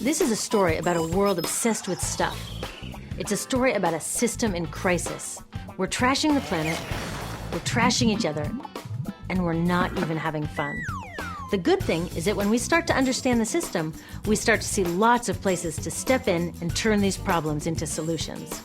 This is a story about a world obsessed with stuff. It's a story about a system in crisis. We're trashing the planet, we're trashing each other, and we're not even having fun. The good thing is that when we start to understand the system, we start to see lots of places to step in and turn these problems into solutions.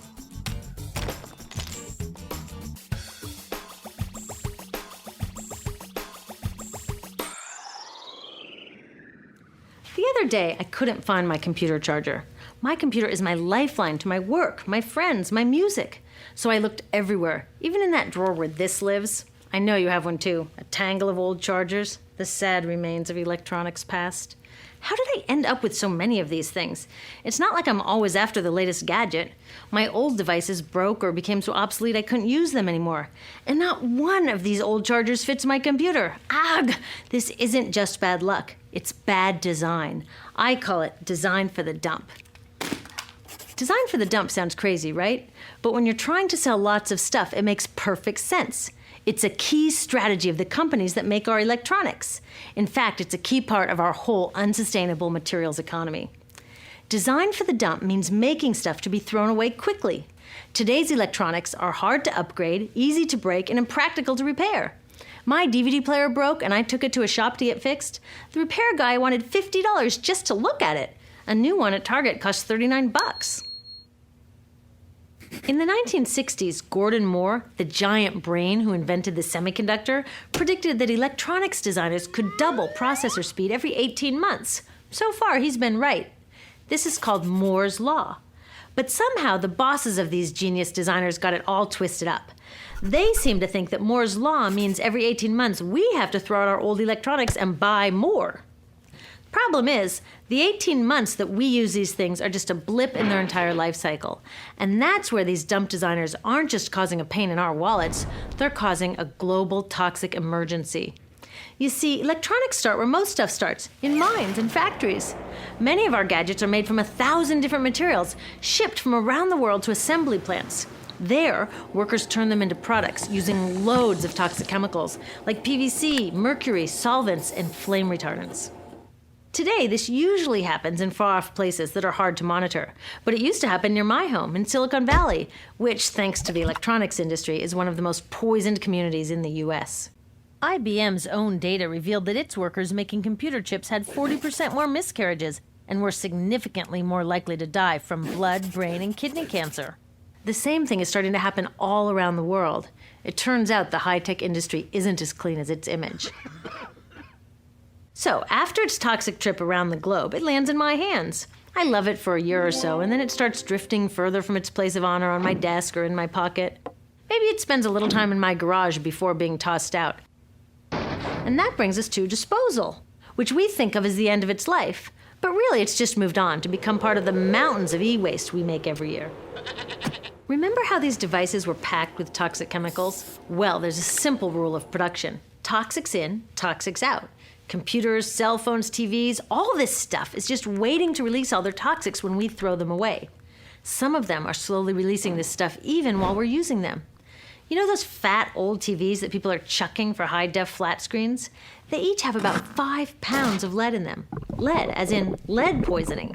The other day, I couldn't find my computer charger. My computer is my lifeline to my work, my friends, my music. So I looked everywhere, even in that drawer where this lives. I know you have one too, a tangle of old chargers, the sad remains of electronics past. How did I end up with so many of these things? It's not like I'm always after the latest gadget. My old devices broke or became so obsolete I couldn't use them anymore. And not one of these old chargers fits my computer. Ugh! This isn't just bad luck. It's bad design. I call it design for the dump. Design for the dump sounds crazy, right? But when you're trying to sell lots of stuff, it makes perfect sense. It's a key strategy of the companies that make our electronics. In fact, it's a key part of our whole unsustainable materials economy. Design for the dump means making stuff to be thrown away quickly. Today's electronics are hard to upgrade, easy to break, and impractical to repair. My DVD player broke and I took it to a shop to get fixed. The repair guy wanted $50 just to look at it. A new one at Target cost $39. In the 1960s, Gordon Moore, the giant brain who invented the semiconductor, predicted that electronics designers could double processor speed every 18 months. So far, he's been right. This is called Moore's Law. But somehow, the bosses of these genius designers got it all twisted up. They seem to think that Moore's Law means every 18 months we have to throw out our old electronics and buy more. Problem is, the 18 months that we use these things are just a blip in their entire life cycle. And that's where these dump designers aren't just causing a pain in our wallets, they're causing a global toxic emergency. You see, electronics start where most stuff starts, in mines and factories. Many of our gadgets are made from 1,000 different materials, shipped from around the world to assembly plants. There, workers turn them into products using loads of toxic chemicals like PVC, mercury, solvents, and flame retardants. Today, this usually happens in far-off places that are hard to monitor, but it used to happen near my home in Silicon Valley, which, thanks to the electronics industry, is one of the most poisoned communities in the US. IBM's own data revealed that its workers making computer chips had 40% more miscarriages and were significantly more likely to die from blood, brain, and kidney cancer. The same thing is starting to happen all around the world. It turns out the high-tech industry isn't as clean as its image. So, after its toxic trip around the globe, it lands in my hands. I love it for a year or so, and then it starts drifting further from its place of honor on my desk or in my pocket. Maybe it spends a little time in my garage before being tossed out. And that brings us to disposal, which we think of as the end of its life. But really, it's just moved on to become part of the mountains of e-waste we make every year. Remember how these devices were packed with toxic chemicals? Well, there's a simple rule of production. Toxics in, toxics out. Computers, cell phones, TVs, all this stuff is just waiting to release all their toxics when we throw them away. Some of them are slowly releasing this stuff even while we're using them. You know those fat old TVs that people are chucking for high-def flat screens? They each have about 5 pounds of lead in them. Lead, as in lead poisoning.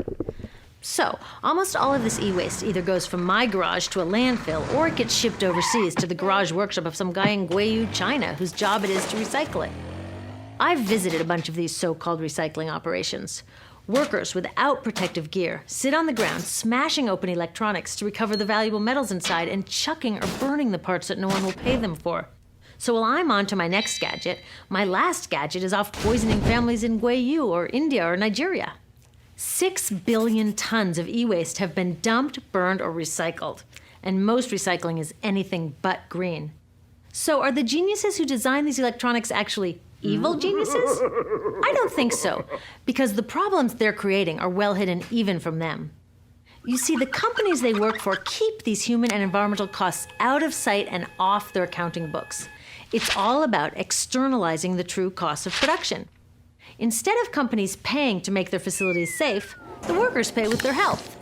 So, almost all of this e-waste either goes from my garage to a landfill or it gets shipped overseas to the garage workshop of some guy in Guiyu, China, whose job it is to recycle it. I've visited a bunch of these so-called recycling operations. Workers without protective gear sit on the ground smashing open electronics to recover the valuable metals inside and chucking or burning the parts that no one will pay them for. So while I'm on to my next gadget, my last gadget is off poisoning families in Guiyu or India or Nigeria. 6 billion tons of e-waste have been dumped, burned, or recycled. And most recycling is anything but green. So are the geniuses who designed these electronics actually evil geniuses? I don't think so, because the problems they're creating are well hidden even from them. You see, the companies they work for keep these human and environmental costs out of sight and off their accounting books. It's all about externalizing the true costs of production. Instead of companies paying to make their facilities safe, the workers pay with their health.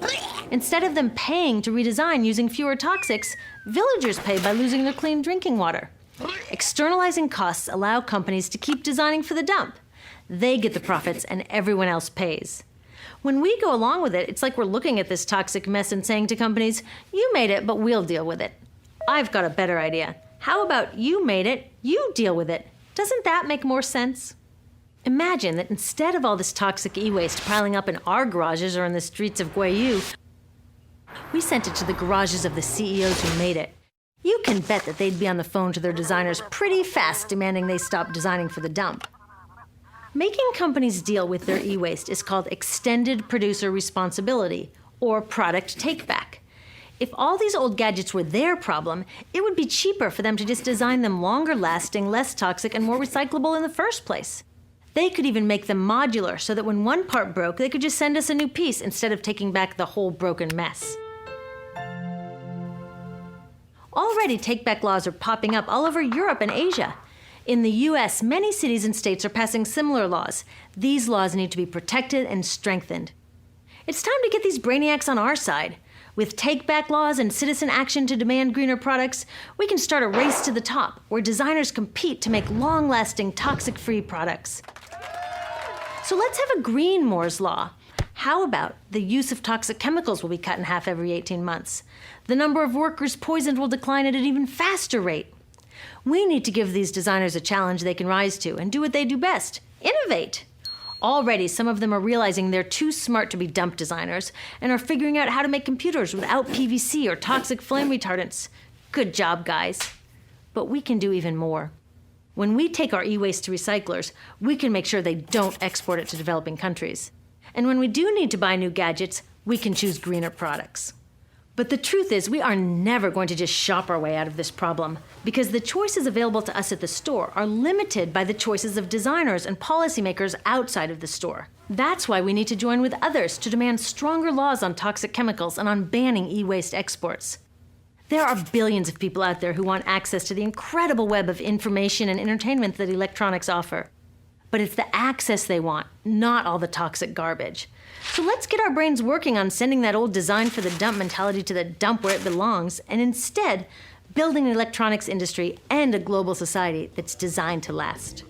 Instead of them paying to redesign using fewer toxics, villagers pay by losing their clean drinking water. Externalizing costs allow companies to keep designing for the dump. They get the profits and everyone else pays. When we go along with it, it's like we're looking at this toxic mess and saying to companies, you made it, but we'll deal with it. I've got a better idea. How about you made it, you deal with it? Doesn't that make more sense? Imagine that instead of all this toxic e-waste piling up in our garages or in the streets of Guayu, we sent it to the garages of the CEOs who made it. You can bet that they'd be on the phone to their designers pretty fast demanding they stop designing for the dump. Making companies deal with their e-waste is called extended producer responsibility, or product take-back. If all these old gadgets were their problem, it would be cheaper for them to just design them longer lasting, less toxic, and more recyclable in the first place. They could even make them modular so that when one part broke, they could just send us a new piece instead of taking back the whole broken mess. Already, take-back laws are popping up all over Europe and Asia. In the US, many cities and states are passing similar laws. These laws need to be protected and strengthened. It's time to get these brainiacs on our side. With take-back laws and citizen action to demand greener products, we can start a race to the top where designers compete to make long-lasting, toxic-free products. So let's have a green Moore's Law. How about the use of toxic chemicals will be cut in half every 18 months? The number of workers poisoned will decline at an even faster rate. We need to give these designers a challenge they can rise to and do what they do best: innovate. Already, some of them are realizing they're too smart to be dump designers and are figuring out how to make computers without PVC or toxic flame retardants. Good job, guys. But we can do even more. When we take our e-waste to recyclers, we can make sure they don't export it to developing countries. And when we do need to buy new gadgets, we can choose greener products. But the truth is, we are never going to just shop our way out of this problem, because the choices available to us at the store are limited by the choices of designers and policymakers outside of the store. That's why we need to join with others to demand stronger laws on toxic chemicals and on banning e-waste exports. There are billions of people out there who want access to the incredible web of information and entertainment that electronics offer. But it's the access they want, not all the toxic garbage. So let's get our brains working on sending that old design for the dump mentality to the dump where it belongs, and instead building an electronics industry and a global society that's designed to last.